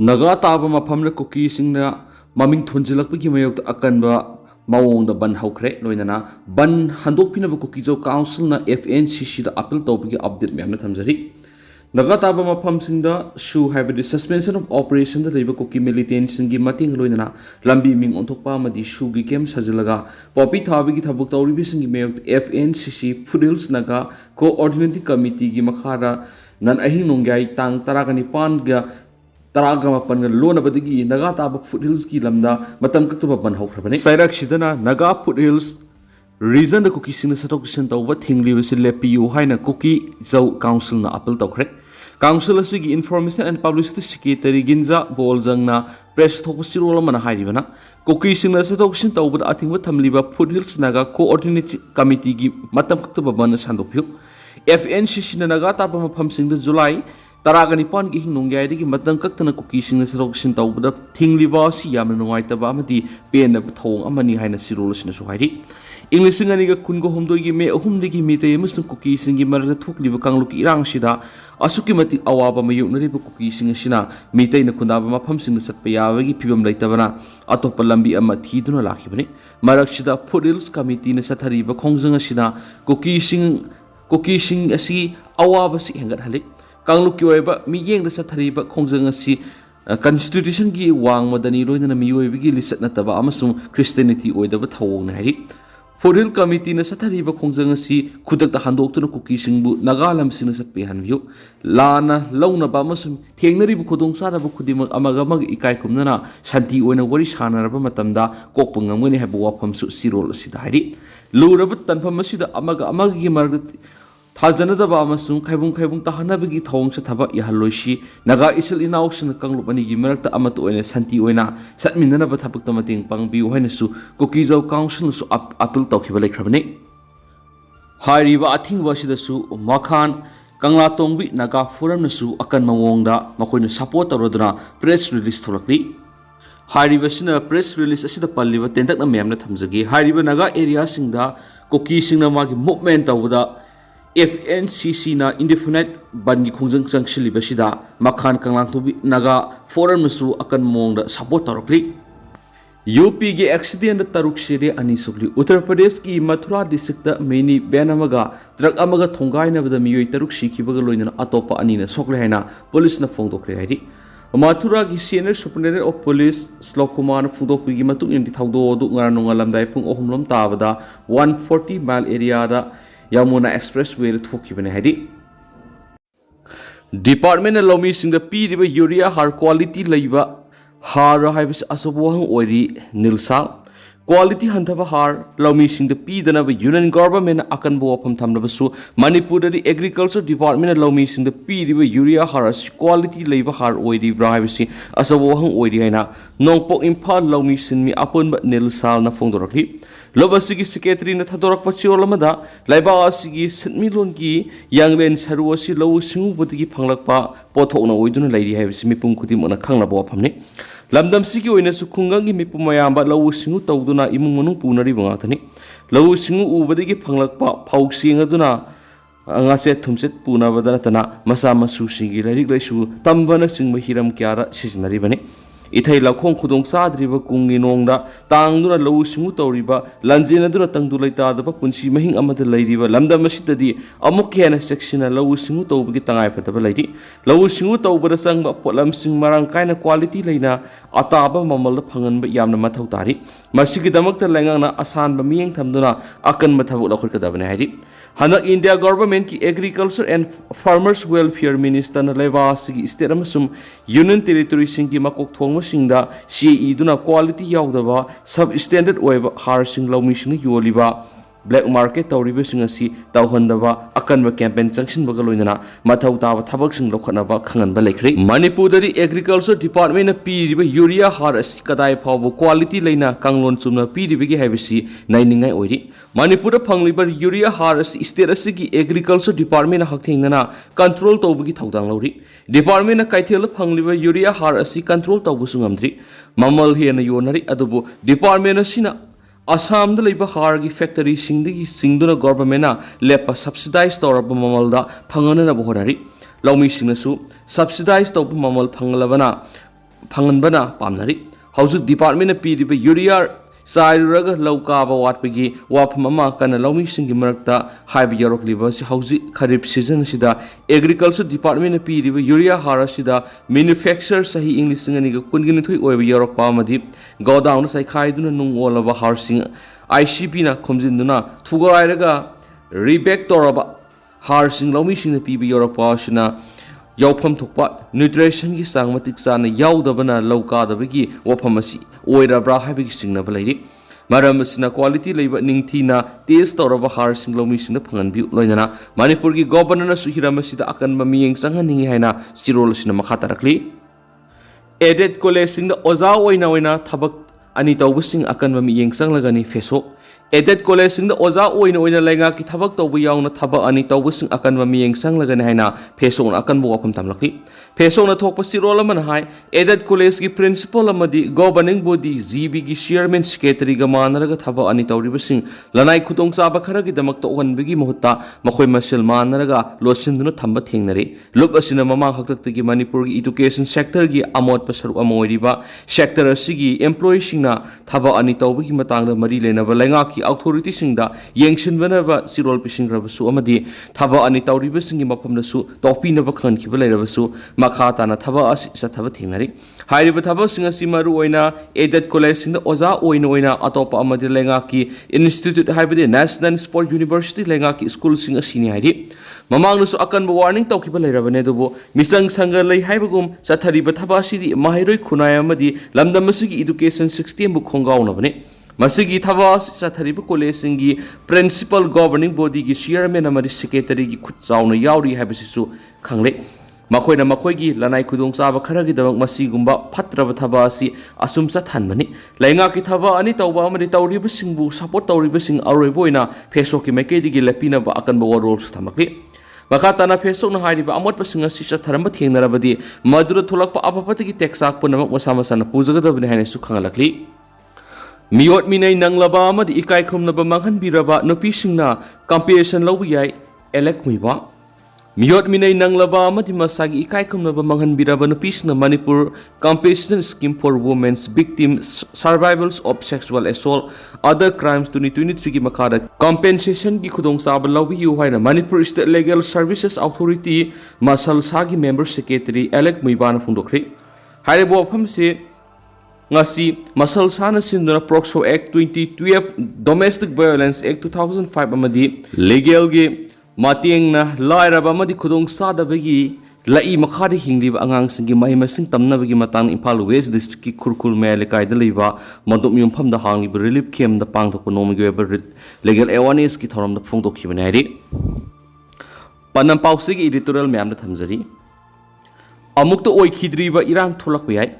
Naga taba mafamna Kuki singna maming thonjilakpagi mayokta akanba mawongda ban hawkre loinana ban handokpinaba Kuki Jau Council na FNCC da appeal tawbagi update mayamna thamjari Naga taba mafam singda shu haibadi suspension of operation da leiba Kuki militants singi mating loinana lambi ming onthokpa amadi shu gi kem sajilaga popi thabagi thabuk tawribi singi mayokta FNCC Foothills Naga coordinating committee gi makhara nan ahing nongyai tang taragani pan ga Taraga mapan lona badigi Naga taba Foothills ki lamda matam kaktuba ban hawkrabani Sairak sidana Naga Foothills reason the Kuki sing satok sin tawba thingli wasi lepiu haina Kuki Jau Council na appeal tawkre Council asigi Information and Publicity Secretary Ginza Bolzang na press thokasi rola mana hairibana Kuki sing satok sin tawba athingba thamliba Foothills Naga coordinating committee gi matam kaktuba ban sandopyu FNCC na Naga taba mafam sing July Taragani pan gi hinongyai digi matang kaktana Kuki sing saroksin tawbada thingliba si yamna nuaitaba amati pen na thong amani haina sirol sina su hairi English ngani ga kungo homdoi gi me ahum digi mi te musum Kuki sing gi marga thukliba kangluki irang sida asuki mati awaba mayuknari ba Kuki sing sina mi te na kundaba mafam sing satpa yawagi phibam leitabana atopa lambi ama thiduna lakhibani marak sida Foothills committee na sathari ba khongjang sina Kuki sing asi awaba si hengat halik Kangluki oiba miyeng da sathariba khongjang asi constitution gi wang madani loina miyoibagi lichat nataba amasung Christianity oidaba thowongni hairi Foothills committee na sathariba khongjang asi khudakta handoktuna Kuki singbu nagalam sina satpe hanbiu lana launa ba amasung thengnaribu khudong saraba khudimak amaga mag ikai kumnana shanti oina wari sanaraba matamda kokpa ngamgani haiba wafam su sirol asida hairi luraba tanfam asida amaga gi marga Thajanadaba amasung khaibung tahanabagi thawong sa thaba yahaloishi Naga isil inauksin kanglupani gi marakta amatu oina santi oina satminanaba thabukta mating pangbiu haina su Kuki Jau Council su appeal tawkhiba lekhrabani Hairiba athingba sida su makhan Kangla tongbi Naga forum na su akan mawongda makoina support tawraduna press release tholakli Hairiba sina press release asida palliba tentakna mayamna thamjagi Hairiba Naga area singda Kuki singna magi movement tawda FNCC na indefinite bangi khongjang changshili basida makhan kanglang tubi Naga forum nasu akan mongda support tarakli UP ge accident taruk sire ani sukli Uttar Pradesh ki Mathura district da mini benamaga truck amaga thongai na bada miyoi taruk sikhibaga loina atopa ani na sokle haina police na phongdokre hairi Mathura ki senior superintendent of police Slok Kumar phongdokpi gi matung indi thawdo du ngar nonga lamdai phung ohumlom tabada 140 mile area da Yamuna Expressway thokibane haidi Department of Lomi sing the piriba urea har quality leiba har haibis asobohang oiri nilsa quality hantaba har Lomi sing the pidana ba union government akan bo apam thamnabasu Manipur the agriculture department of Lomi sing the piriba urea har quality leiba har oiri brahibisi asobohang oiri haina nongpok Imphal Lomi sing mi apun ba nilsal na phongdorakli Lobasigi secretary na thadorak pachirolamada laiba asigi sitmilon ki yanglen saruasi law singu budigi phanglakpa pothokna oiduna lairi haibisi mipum khudimona khanglabo aphamni lamdam sigi oina su khungangi mipum mayamba law singu tawduna imung manung punari bangathani law singu ubadigi phanglakpa phausinga duna angase thumset puna badanatana masa masu sigi lairik laisu tambana singma hiram kyara sijnari bani Ithai lakhong khudong sadriba kungi nongda tangduna law singu tawriba lanjena duna tangdu laita daba punsi mahing amada lairiba lamdam asidadi amuk hena section law singu tawbagi tangai pataba lairi law singu tawbada sangba potlam sing marang kaina quality laina ataba mamalda phanganba yamna mathau tari masigi damakta langangna asanba miyeng thamduna akan mathabuk lakhol kadabane hairi Hanak India government ki agriculture and farmers welfare minister na leba sigi state amasum union territory sing ki makok thongma singda CE duna quality yaudaba substandard oiba har sing lawmi sing yoliba black market tawriba sing asi tawhandaba akanba campaign changsin baga loinana mathau taba thabak sing lokhanaba khanganba lekhri Manipur dari agriculture department na piriba urea har asi kadai phawbo quality leina kanglon chumna piriba gi habisi nainingai oiri Manipur phangliba urea har asi state asigi agriculture department na hakthengna control tawbagi thaudang lori department na kaithel phangliba urea har asi control tawbu sungamdri mamal hena yonari adubu department asina Assam the labor hargi factory singduna government lepa subsidized or mamalda pangana bohorari Laumi Sinasu subsidized of mamal pangalabana ꯐꯪꯍꯟꯕꯅ ꯄꯥꯝꯅꯔꯤ ꯍꯧꯖꯤꯛ ꯗꯤꯄꯥꯔꯠꯃꯦꯟꯠꯅ ꯄꯤꯔꯤꯕ ꯌꯨꯔꯤꯌꯥ ꯆꯥꯏꯔꯨꯔꯒ ꯂꯧ ꯀꯥꯕ ꯋꯥꯠꯄꯒꯤ ꯋꯥꯐꯝ ꯑꯃ ꯀꯟꯅ ꯂꯧꯃꯤꯁꯤꯡꯒꯤ ꯃꯔꯛꯇ ꯍꯥꯏꯕ ꯌꯥꯎꯔꯛꯂꯤꯕ ꯑꯁꯤ ꯍꯧꯖꯤꯛ ꯈꯔꯤꯞ ꯁꯤꯖꯟ ꯑꯁꯤꯗ ꯑꯦꯒ꯭ꯔꯤꯀꯜꯆꯔ ꯗꯤꯄꯥꯔꯠꯃꯦꯟꯠꯅ ꯄꯤꯔꯤꯕ ꯌꯨꯔꯤꯌꯥ ꯍꯥꯔ ꯑꯁꯤꯗ ꯃꯦꯅꯨꯐꯦꯛꯆꯔ ꯆꯍꯤ ꯏꯪ 2022 ꯑꯣꯏꯕ ꯌꯥꯎꯔꯛꯄ ꯑꯃꯗꯤ ꯒꯣꯗꯥꯎꯟꯗ ꯆꯥꯏꯈꯥꯏꯗꯨꯅ ꯅꯨꯡ ꯑꯣꯜꯂꯕ ꯍꯥꯔꯁꯤꯡ ICPꯅ ꯈꯣꯝꯖꯤꯟꯗꯨꯅ ꯊꯨꯒꯥꯏꯔꯒ ꯔꯤꯕꯦꯛ ꯇꯧꯔꯕ ꯍꯥꯔꯁꯤꯡ ꯂꯧꯃꯤꯁꯤꯡꯅ ꯄꯤꯕ ꯌꯥꯎꯔꯛꯄ ꯑꯁꯤꯅ ꯌꯥꯎꯐꯝ ꯊꯣꯛꯄ ꯅ꯭ꯌꯨꯇ꯭ꯔꯤꯁꯟꯒꯤ ꯆꯥꯡ ꯃꯇꯤꯛ ꯆꯥꯅ ꯌꯥꯎꯗꯕꯅ ꯂꯧ ꯀꯥꯗꯕꯒꯤ ꯋꯥꯐꯝ ꯑꯁꯤ ꯑꯣꯏꯔꯕ꯭ꯔꯥ ꯍꯥꯏꯕꯒꯤ ꯆꯤꯡꯅꯕ ꯂꯩꯔꯤ ꯃꯔꯝ ꯑꯁꯤꯅ ꯀ꯭ꯋꯥꯂꯤꯇꯤ ꯂꯩꯕ ꯅꯤꯡꯊꯤꯅ ꯇꯦꯁ ꯇꯧꯔꯕ ꯍꯥꯔꯁꯤꯡ ꯂꯧꯃꯤꯁꯤꯡꯗ ꯐꯪꯍꯟꯕꯤꯌꯨ ꯂꯣꯏꯅꯅ ꯃꯅꯤꯄꯨꯔꯒꯤ ꯒꯣꯚꯔꯅꯔꯅꯁꯨ ꯍꯤꯔꯝ ꯑꯁꯤꯗ ꯑꯀꯟꯕ ꯃꯤꯠꯌꯦꯡ ꯆꯪꯍꯟꯅꯤꯡꯉꯤ ꯍꯥꯏꯅ ꯆꯤꯔꯣꯜ ꯑꯁꯤꯅ ꯃꯈꯥ ꯇꯥꯔꯛꯂꯤ ꯑꯦꯗꯦꯗ ꯀꯣꯂꯦꯖꯁꯤꯡꯗ ꯑꯣꯖꯥ ꯑꯣꯏꯅ ꯊꯕꯛ ꯑꯅꯤ ꯇꯧꯕꯁꯤꯡ ꯑꯀꯟꯕ ꯃꯤꯠꯌꯦꯡ ꯆꯪꯂꯒꯅꯤ ꯐꯦꯁꯣꯛ ꯑꯦꯗꯦꯗ ꯀꯣꯂꯦꯖꯁꯤꯡꯗ ꯑꯣꯖꯥ ꯑꯣꯏꯅ ꯂꯩꯉꯥꯛꯀꯤ ꯊꯕꯛ ꯇꯧꯕ ꯌꯥꯎꯅ ꯊꯕꯛ ꯑꯅꯤ ꯇꯧꯕꯁꯤꯡ ꯑꯀꯟꯕ ꯃꯤꯠꯌꯦꯡ ꯆꯪꯂꯒꯅꯤ ꯍꯥꯏꯅ ꯐꯦꯁꯣꯛꯅ ꯑꯀꯟꯕ ꯋꯥꯐꯝ ꯊꯝꯂꯛꯂꯤ ꯐꯦꯁꯣꯛꯅ ꯊꯣꯛꯄ ꯆꯤꯔꯣꯜ ꯑꯃꯅ ꯍꯥꯏ ꯑꯦꯗꯦꯗ ꯀꯣꯂꯦꯖꯀꯤ ꯄ꯭ꯔꯤꯟꯁꯤꯄꯜ ꯑꯃꯗꯤ ꯒꯣꯚꯔꯅꯤꯡ ꯕꯣꯗꯤ GBꯒꯤ ꯆꯤꯌꯔꯃꯦꯟ ꯁꯦꯀ꯭ꯔꯦꯇꯔꯤꯒ ꯃꯥꯟꯅꯔꯒ ꯊꯕꯛ ꯑꯅꯤ ꯇꯧꯔꯤꯕꯁꯤꯡ ꯂꯅꯥꯏ ꯈꯨꯗꯣꯡꯆꯥꯕ ꯈꯔꯒꯤꯗꯃꯛꯇ ꯑꯣꯛꯍꯟꯕꯒꯤ ꯃꯍꯨꯠꯇ ꯃꯈꯣꯏ ꯃꯁꯦꯜ ꯃꯥꯟꯅꯔꯒ ꯂꯣꯠꯁꯤꯟꯗꯨꯅ ꯊꯝꯕ ꯊꯦꯡꯅꯔꯤ ꯂꯨꯞ ꯑꯁꯤꯅ ꯃꯃꯥꯡ ꯍꯥꯛꯇꯛꯇꯒꯤ ꯃꯅꯤꯄꯨꯔꯒꯤ ꯏꯗꯨꯀꯦꯁꯟ ꯁꯦꯛꯇꯔꯒꯤ ꯑꯃꯣꯠꯄ ꯁꯔꯨꯛ ꯑꯃ ꯑꯣꯏꯔꯤꯕ ꯁꯦꯛꯇꯔ ꯑꯁꯤꯒꯤ ꯑꯦꯝꯄ꯭ꯂꯣꯌꯤꯁꯤꯡꯅ ꯊꯕꯛ ꯑꯅꯤ ꯇꯧꯕꯒꯤ ꯃꯇꯥꯡꯗ ꯃꯔꯤ ꯂꯩꯅꯕ ꯂꯩꯉꯥꯛꯀꯤ ꯑꯣꯊꯣꯔꯤꯇꯤꯁꯤꯡꯗ ꯌꯦꯡꯁꯤꯟꯕꯅꯕ ꯆꯤꯔꯣꯜ ꯄꯤꯁꯤꯟꯈ꯭ꯔꯕꯁꯨ ꯑꯃꯗꯤ ꯊꯕꯛ ꯑꯅꯤ ꯇꯧꯔꯤꯕꯁꯤꯡꯒꯤ ꯃꯐꯝꯗꯁꯨ ꯇꯣꯛꯄꯤꯅꯕ ꯈꯟꯈꯤꯕ ꯂꯩꯔꯕꯁꯨ ꯃꯈꯥ ꯇꯥꯅ ꯊꯕꯛ ꯑꯁꯤ ꯆꯠꯊꯕ ꯊꯦꯡꯅꯔꯤ ꯍꯥꯏꯔꯤꯕ ꯊꯕꯛꯁꯤꯡ ꯑꯁꯤ ꯃꯔꯨꯑꯣꯏꯅ ꯑꯦꯗꯦꯗ ꯀꯣꯂꯦꯖꯁꯤꯡꯗ ꯑꯣꯖꯥ ꯑꯣꯏꯅ ꯑꯇꯣꯞꯄ ꯑꯃꯗꯤ ꯂꯩꯉꯥꯛꯀꯤ ꯏꯟꯁꯇꯤꯇ꯭ꯌꯨꯠ ꯍꯥꯏꯕꯗꯤ ꯅꯦꯁꯅꯦꯜ ꯁ꯭ꯄꯣꯔꯠ ꯌꯨꯅꯤꯚꯔꯁꯤꯇꯤ ꯂꯩꯉꯥꯛꯀꯤ ꯁ꯭ꯀꯨꯜꯁꯤꯡ ꯑꯁꯤꯅꯤ ꯍꯥꯏꯔꯤ ꯃꯃꯥꯡꯗꯁꯨ ꯑꯀꯟꯕ ꯋꯥꯔꯅꯤꯡ ꯇꯧꯈꯤꯕ ꯂꯩꯔꯕꯅꯤ ꯑꯗꯨꯕꯨ ꯃꯤꯆꯪ ꯁꯪꯒ ꯂꯩ ꯍꯥꯏꯕꯒꯨꯝ ꯆꯠꯊꯔꯤꯕ ꯊꯕꯛ ꯑꯁꯤꯗꯤ ꯃꯍꯩꯔꯣꯏ ꯈꯨꯟꯅꯥꯏ ꯑꯃꯗꯤ ꯂꯝꯗꯝ ꯑꯁꯤꯒꯤ ꯏꯗꯨꯀꯦꯁꯟ ꯁꯤꯁꯇꯦꯝꯕꯨ ꯈꯣꯡꯒꯥꯎꯅꯕꯅꯤ ꯃꯁꯤꯒꯤ ꯊꯕꯛ ꯑꯁꯤ ꯆꯠꯊꯔꯤꯕ ꯀꯣꯂꯦꯖꯁꯤꯡꯒꯤ ꯄ꯭ꯔꯤꯟꯁꯤꯄꯜ ꯒꯣꯚꯔꯅꯤꯡ ꯕꯣꯗꯤꯒꯤ ꯆꯤꯌꯔꯃꯦꯟ ꯑꯃꯗꯤ ꯁꯦꯀ꯭ꯔꯦꯇꯔꯤꯒꯤ ꯈꯨꯠ ꯆꯥꯎꯅ ꯌꯥꯎꯔꯤ ꯍꯥꯏꯕꯁꯤꯁꯨ ꯈꯪꯂꯦ ꯃꯈꯣꯏꯅ ꯃꯈꯣꯏꯒꯤ ꯂꯅꯥꯏ ꯈꯨꯗꯣꯡꯆꯥꯕ ꯈꯔꯒꯤꯗꯃꯛ ꯃꯁꯤꯒꯨꯝꯕ ꯐꯠꯇ꯭ꯔꯕ ꯊꯕꯛ ꯑꯁꯤ ꯑꯁꯨꯝ ꯆꯠꯊꯍꯟꯕꯅꯤ ꯂꯩꯉꯥꯛꯀꯤ ꯊꯕꯛ ꯑꯅꯤ ꯇꯧꯕ ꯑꯃꯗꯤ ꯇꯧꯔꯤꯕꯁꯤꯡꯕꯨ ꯁꯄꯣꯔꯠ ꯇꯧꯔꯤꯕꯁꯤꯡ ꯑꯔꯣꯏꯕ ꯑꯣꯏꯅ ꯐꯦꯁꯣꯛꯀꯤ ꯃꯥꯏꯀꯩꯗꯒꯤ ꯂꯦꯞꯄꯤꯅꯕ ꯑꯀꯟꯕ ꯋꯥꯔꯣꯜꯁꯨ ꯊꯝꯂꯛꯂꯤ ꯃꯈꯥ ꯇꯥꯅ ꯐꯦꯁꯣꯛꯅ ꯍꯥꯏꯔꯤꯕ ꯑꯃꯣꯠꯄꯁꯤꯡ ꯑꯁꯤ ꯆꯠꯊꯔꯝꯕ ꯊꯦꯡꯅꯔꯕꯗꯤ ꯃꯗꯨꯗ ꯊꯣꯛꯂꯛꯄ ꯑꯐ-ꯐꯠꯇꯒꯤ ꯇꯦꯛꯆꯥꯛ ꯄꯨꯝꯅꯃꯛ ꯃꯁꯥ ꯃꯁꯥꯅ ꯄꯨꯖꯒꯗꯕꯅꯤ ꯍꯥꯏꯅꯁꯨ ꯈꯪꯍꯜꯂꯛꯂꯤ ꯃꯤꯑꯣꯠ ꯃꯤꯅꯩ ꯅꯪꯂꯕ ꯑꯃꯗꯤ ꯏꯀꯥꯏ ꯈꯨꯝꯅꯕ ꯃꯥꯡꯍꯟꯕꯤꯔꯕ ꯅꯨꯄꯤꯁꯤꯡꯅ ꯀꯝꯄꯦꯟꯁꯦꯁꯟ ꯂꯧꯕ ꯌꯥꯏ ꯑꯦꯂꯦꯛ ꯃꯨꯏꯕ ꯃꯤꯑꯣꯠ ꯃꯤꯅꯩ ꯅꯪꯂꯕ ꯑꯃꯗꯤ ꯃꯁꯥꯒꯤ ꯏꯀꯥꯏ ꯈꯨꯝꯅꯕ ꯃꯥꯡꯍꯟꯕꯤꯔꯕ ꯅꯨꯄꯤꯁꯤꯡꯅ Manipur compensation scheme for women's victims survivals of sexual assault other crimes 2023ꯒꯤ ꯃꯈꯥꯗ ꯀꯝꯄꯦꯟꯁꯦꯁꯟꯒꯤ ꯈꯨꯗꯣꯡꯆꯥꯕ ꯂꯧꯕꯤꯌꯨ ꯍꯥꯏꯅ Manipur state legal services authority ꯃꯁꯜꯁꯥꯒꯤ ꯃꯦꯝꯕꯔ ꯁꯦꯀ꯭ꯔꯦꯇꯔꯤ ꯑꯦꯂꯦꯛ ꯃꯨꯏꯕꯥꯅ ꯐꯣꯡꯗꯣꯛꯈ꯭ꯔꯦ ꯍꯥꯏꯔꯤꯕ ꯋꯥꯐꯝꯁꯤ ngasi masal sana sinduna Proxo Act 2012 Domestic Violence Act 2005 amadi legal gi matengna lairaba amadi khudong sadabagi lai makhari hingliba angang singi mai masing tamnabagi matang Imphal West District ki khurkhul me lekai da leiba madum yumpham da hangi relief camp da pangthok nomi gi legal awareness ki thoram da phongdok khibani hari panam pausi gi editorial myam da thamjari amuk to oi khidriba irang tholak yai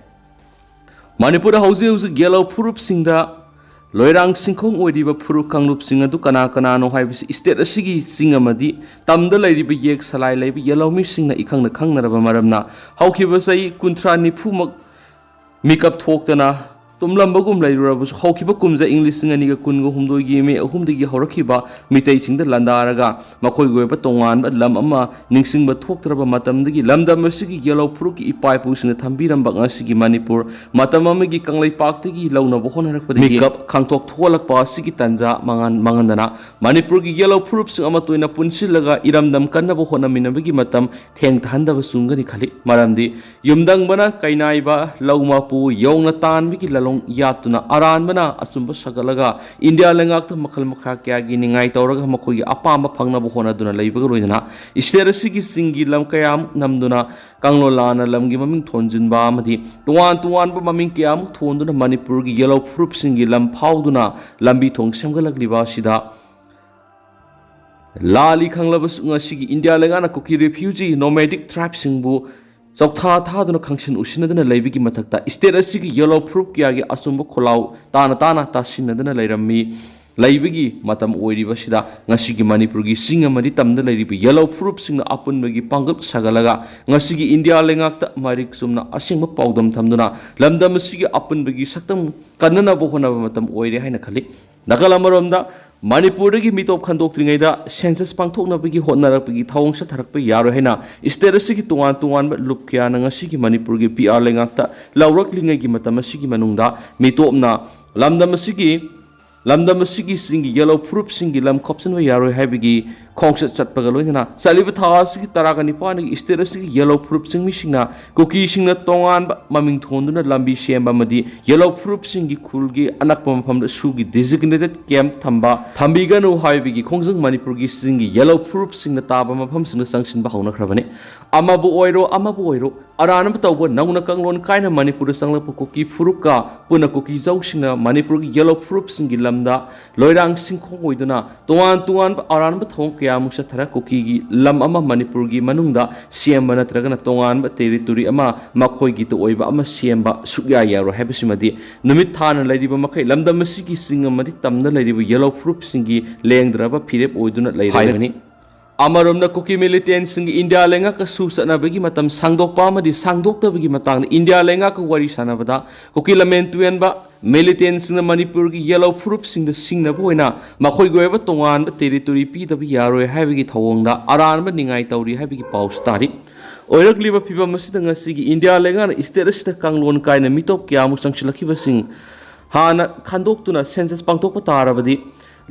Manipur hauzi yellow furup singda loirang singkhong oidiba furup kanglup singa du kana no haibisi state asigi singamadi tamda lairiba yek salai laiba yellow mi singna ikhangna khangnaraba maramna haukiba sai kunthra nifumak makeup thoktana tumlambagum lairurabusu haukiba kumja english singaniga kungo humdogi me ahumdigi horakiba mitei singda landaraga makoi goiba tongan lam ama ningsingba thoktraba matamdagi lamdam asigi yellow furuki ipai pusina thambiramba ngasigi Manipur matam amagi kanglai paktagi launa bohonarakpadi makeup khangtok tholakpa asigi tanja mangandana Manipur gi yellow furuk sing ama toina punsilaga iramdam kanna bohonaminabagi matam theng thandaba sungani khali maramdi yumdang bana kainaiba laumapu yongna tanbigi yatuna aran bana asumba sagalaga India lengakta makhal makha kya gi ningai tawraga makhoi apamba phangna bohona duna leibaga roidana isterasi gi singi lam kayam namduna kanglo lana lamgi maming thonjinba amadi tuan ba maming kyam thonduna Manipur gi yellow fruit singi lam phauduna lambi thong samgalagliba sida lali khanglabas ngasigi India lengana Kuki refugee nomadic tribe singbu Sokta thaduna khangshin usinaduna leibigi mathakta state asigi yellow fruit kyagi asumba kholau tana tasinaduna leirammi leibigi matam oiriba sida ngasigi Manipur gi singa mari tamda leiribi yellow fruit singna apunbagi pangal sagalaga ngasigi India lengakta marik sumna asingba paudam thamduna lamdam asigi apunbagi saktam kanana bohona matam oire haina khali nakala maromda ꯃꯅꯤꯄꯨꯔꯗꯒꯤ ꯃꯤꯇꯣꯞ ꯈꯟꯗꯣꯛꯇ꯭ꯔꯤꯉꯩꯗ census ꯄꯥꯡꯊꯣꯛꯅꯕꯒꯤ ꯍꯣꯠꯅꯔꯛꯄꯒꯤ ꯊꯧꯑꯣꯡ ꯆꯠꯊꯔꯛꯄ ꯌꯥꯔꯣꯏ ꯍꯥꯏꯅ state ꯑꯁꯤꯒꯤ ꯇꯣꯉꯥꯟ ꯇꯣꯉꯥꯟꯕ ꯂꯨꯞ ꯀꯌꯥꯅ ꯉꯁꯤꯒꯤ ꯃꯅꯤꯄꯨꯔꯒꯤ PR ꯂꯩꯉꯥꯛꯇ ꯂꯧꯔꯛꯂꯤꯉꯩꯒꯤ ꯃꯇꯝ ꯑꯁꯤꯒꯤ ꯃꯅꯨꯡꯗ ꯃꯤꯇꯣꯞꯅ ꯂꯝꯗꯝ ꯑꯁꯤꯒꯤ ꯁꯤꯡꯒꯤ ꯌꯦꯜꯂꯣ ꯐꯨꯔꯨꯞꯁꯤꯡꯒꯤ ꯂꯝ ꯈꯣꯞꯆꯟꯕ ꯌꯥꯔꯣꯏ ꯍꯥꯏꯕꯒꯤ ꯈꯣꯡꯆꯠ ꯆꯠꯄꯒ ꯂꯣꯏꯅꯅ ꯆꯠꯂꯤꯕ ꯊꯥ ꯑꯁꯤꯒꯤ 19ꯗꯒꯤ ꯁ꯭ꯇꯦꯠ ꯑꯁꯤꯒꯤ ꯌꯦꯜꯂꯣ ꯐꯨꯔꯨꯞ ꯆꯤꯡꯃꯤꯁꯤꯡꯅ ꯀꯨꯀꯤꯁꯤꯡꯅ ꯇꯣꯉꯥꯟꯕ ꯃꯃꯤꯡ ꯊꯣꯟꯗꯨꯅ ꯂꯝꯕꯤ ꯁꯦꯝꯕ ꯑꯃꯗꯤ ꯌꯦꯜꯂꯣ ꯐꯨꯔꯨꯞꯁꯤꯡꯒꯤ ꯈꯨꯜꯒꯤ ꯑꯅꯛꯄ ꯃꯐꯝꯗ ꯁꯨꯒꯤ ꯗꯤꯖꯤꯒꯅꯦꯇꯦꯗ ꯀꯦꯝꯞ ꯊꯝꯕꯤꯒꯅꯨ ꯍꯥꯏꯕꯒꯤ ꯈꯣꯡꯖꯪ ꯃꯅꯤꯄꯨꯔꯒꯤ ꯁꯤꯡꯒꯤ ꯌꯦꯜꯂꯣ ꯐꯨꯔꯨꯞꯁꯤꯡꯅ ꯇꯥꯕ ꯃꯐꯝꯁꯤꯡꯗ ꯆꯪꯁꯤꯟꯕ ꯍꯧꯅꯈ꯭ꯔꯕꯅꯤ ꯑꯃꯕꯨ ꯑꯣꯏꯔꯣ ꯑꯔꯥꯟꯕ ꯇꯧꯕ ꯅꯧꯅ ꯀꯥꯡꯂꯣꯟ ꯀꯥꯏꯅ ꯃꯅꯤꯄꯨꯔꯗ ꯆꯪꯂꯛꯄ ꯀꯨꯀꯤ ꯐꯨꯔꯨꯞꯀ ꯄꯨꯟꯅ ꯀꯨꯀꯤꯖꯧꯁꯤꯡꯅ ꯃꯅꯤꯄꯨꯔꯒꯤ ꯌꯦꯜꯂꯣ ꯐꯨꯔꯨꯞꯁꯤꯡꯒꯤ ꯂꯝꯗ ꯂꯣꯏꯔꯥꯡ ꯁꯤꯡꯈꯣꯡ ꯑꯣꯏꯗꯨꯅ ꯇꯣꯉꯥꯟ ꯇꯣꯉꯥꯟꯕ ꯑꯔꯥꯟꯕ ꯊꯧꯑꯣꯡ ꯀꯌꯥꯃꯨꯛ ꯆꯠꯊꯔ ꯀꯨꯀꯤꯒꯤ ꯂꯝ ꯑꯃ ꯃꯅꯤꯄꯨꯔꯒꯤ ꯃꯅꯨꯡꯗ ꯁꯦꯝꯕ ꯅꯠꯇ꯭ꯔꯒꯅ ꯇꯣꯉꯥꯟꯕ ꯇꯦꯔꯤꯇꯣꯔꯤ ꯑꯃ ꯃꯈꯣꯏꯒꯤꯇ ꯑꯣꯏꯕ ꯑꯃ ꯁꯦꯝꯕ ꯁꯨꯛꯌꯥ ꯌꯥꯔꯣꯏ ꯍꯥꯏꯕꯁꯤꯃꯗꯤ ꯅꯨꯃꯤꯠ ꯊꯥꯅ ꯂꯩꯔꯤꯕ ꯃꯈꯩ ꯂꯝꯗꯝ ꯑꯁꯤꯒꯤ ꯆꯤꯡ ꯑꯃꯗꯤ ꯇꯝꯗ ꯂꯩꯔꯤꯕ ꯌꯦꯜꯂꯣ ꯐꯨꯔꯨꯞꯁꯤꯡꯒꯤ ꯂꯦꯡꯗ꯭ꯔꯕ ꯐꯤꯔꯦꯞ ꯑꯣꯏꯗꯨꯅ ꯂꯩꯔꯤꯕꯅꯤ ꯑꯃꯔꯣꯝꯗ ꯀꯨꯀꯤ ꯃꯤꯂꯤꯇꯦꯟꯁꯤꯡꯒꯤ ꯏꯟꯗꯤꯌꯥ ꯂꯩꯉꯥꯛꯀ ꯁꯨ ꯆꯠꯅꯕꯒꯤ ꯃꯇꯝ ꯁꯥꯡꯗꯣꯛꯄ ꯑꯃꯗꯤ ꯁꯥꯡꯗꯣꯛꯇꯕꯒꯤ ꯃꯇꯥꯡꯗ ꯏꯟꯗꯤꯌꯥ ꯂꯩꯉꯥꯛꯀ ꯋꯥꯔꯤ ꯁꯥꯟꯅꯕꯗ ꯀꯨꯀꯤ ꯂꯝꯃꯦꯟ ꯇꯨꯌꯦꯟꯕ ꯃꯤꯂꯤꯇꯦꯟꯁꯤꯡꯅ ꯃꯅꯤꯄꯨꯔꯒꯤ ꯌꯦꯜꯂꯣ ꯐꯨꯔꯨꯞꯁꯤꯡꯗ ꯁꯤꯡꯅꯕ ꯑꯣꯏꯅ ꯃꯈꯣꯏꯒꯤ ꯑꯣꯏꯕ ꯇꯣꯉꯥꯟꯕ ꯇꯦꯔꯤꯇꯣꯔꯤ ꯄꯤꯗꯕ ꯌꯥꯔꯣꯏ ꯍꯥꯏꯕꯒꯤ ꯊꯧꯑꯣꯡꯗ ꯑꯔꯥꯟꯕ ꯅꯤꯡꯉꯥꯏ ꯇꯧꯔꯤ ꯍꯥꯏꯕꯒꯤ ꯄꯥꯎꯁꯨ ꯇꯥꯔꯤ ꯑꯣꯏꯔꯛꯂꯤꯕ ꯐꯤꯕꯝ ꯑꯁꯤꯗ ꯉꯁꯤꯒꯤ ꯏꯟꯗꯤꯌꯥ ꯂꯩꯉꯥꯛꯅ ꯁ꯭ꯇꯦꯠ ꯑꯁꯤꯗ ꯀꯥꯡꯂꯣꯟ ꯀꯥꯏꯅ ꯃꯤꯇꯣꯞ ꯀꯌꯥꯃꯨꯛ ꯆꯪꯁꯤꯜꯂꯛꯈꯤꯕꯁꯤꯡ ꯍꯥꯟꯅ ꯈꯟꯗꯣꯛꯇꯨꯅ ꯁꯦꯟꯁꯁ ꯄꯥꯡꯊꯣꯛꯄ ꯇꯥꯔꯕꯗꯤ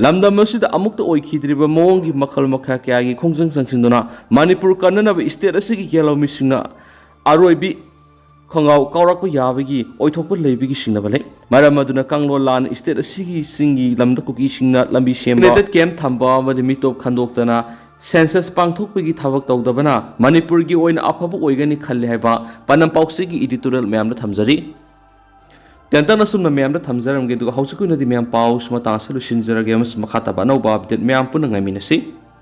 ꯂꯝꯗꯝ ꯑꯁꯤꯗ ꯑꯃꯨꯛꯇ ꯑꯣꯏꯈꯤꯗ꯭ꯔꯤꯕ ꯃꯑꯣꯡꯒꯤ ꯃꯈꯜ ꯃꯈꯥ ꯀꯌꯥꯒꯤ ꯈꯣꯡꯖꯪ ꯆꯪꯁꯤꯟꯗꯨꯅ ꯃꯅꯤꯄꯨꯔ ꯀꯟꯅꯅꯕ ꯁ꯭ꯇꯦꯠ ꯑꯁꯤꯒꯤ ꯌꯦꯜꯂꯣ ꯃꯤꯁꯤꯡꯅ ꯑꯔꯣꯏꯕꯤ ꯈꯣꯡꯒꯥꯎ ꯀꯥꯎꯔꯛꯄ ꯌꯥꯕꯒꯤ ꯑꯣꯏꯊꯣꯛꯄ ꯂꯩꯕꯒꯤ ꯁꯤꯡꯅꯕ ꯂꯩ ꯃꯔꯝ ꯑꯗꯨꯅ ꯀꯥꯡꯂꯣꯟ ꯂꯥꯟꯅ ꯁ꯭ꯇꯦꯠ ꯑꯁꯤꯒꯤ ꯆꯤꯡꯒꯤ ꯂꯝꯗ ꯀꯨꯀꯤꯁꯤꯡꯅ ꯂꯝꯕꯤ ꯁꯦꯝꯕ ꯀꯦꯝꯞ ꯊꯝꯕ ꯑꯃꯗꯤ ꯃꯤꯇꯣꯞ ꯈꯟꯗꯣꯛꯇꯅ ꯁꯦꯟꯁꯁ ꯄꯥꯡꯊꯣꯛꯄꯒꯤ ꯊꯕꯛ ꯇꯧꯗꯕꯅ ꯃꯅꯤꯄꯨꯔꯒꯤ ꯑꯣꯏꯅ ꯑꯐꯕ ꯑꯣꯏꯒꯅꯤ ꯈꯜꯂꯤ ꯍꯥꯏꯕ ꯄꯥꯟꯗꯝ ꯄꯥꯎꯆꯦꯒꯤ ꯏꯗꯤꯇꯣꯔꯤꯌꯦꯜ ꯃꯌꯥꯝꯗ ꯊꯝꯖꯔꯤ ꯇꯦꯟꯇꯛꯅ ꯁꯨꯝꯅ ꯃꯌꯥꯝꯗ ꯊꯝꯖꯔꯝꯒꯦ ꯑꯗꯨꯒ ꯍꯧꯖꯤꯛꯀꯤ ꯑꯣꯏꯅꯗꯤ ꯃꯌꯥꯝ ꯄꯥꯎꯁ ꯃꯇꯥꯡ ꯑꯁꯤ ꯂꯣꯏꯁꯤꯟꯖꯔꯒꯦ ꯑꯃꯁꯨꯡ ꯃꯈꯥ ꯇꯥꯕ ꯑꯅꯧꯕ ꯑꯞꯗꯦꯠ ꯃꯌꯥꯝ ꯄꯨꯟꯅ ꯉꯥꯏꯃꯤꯟꯅꯁꯤ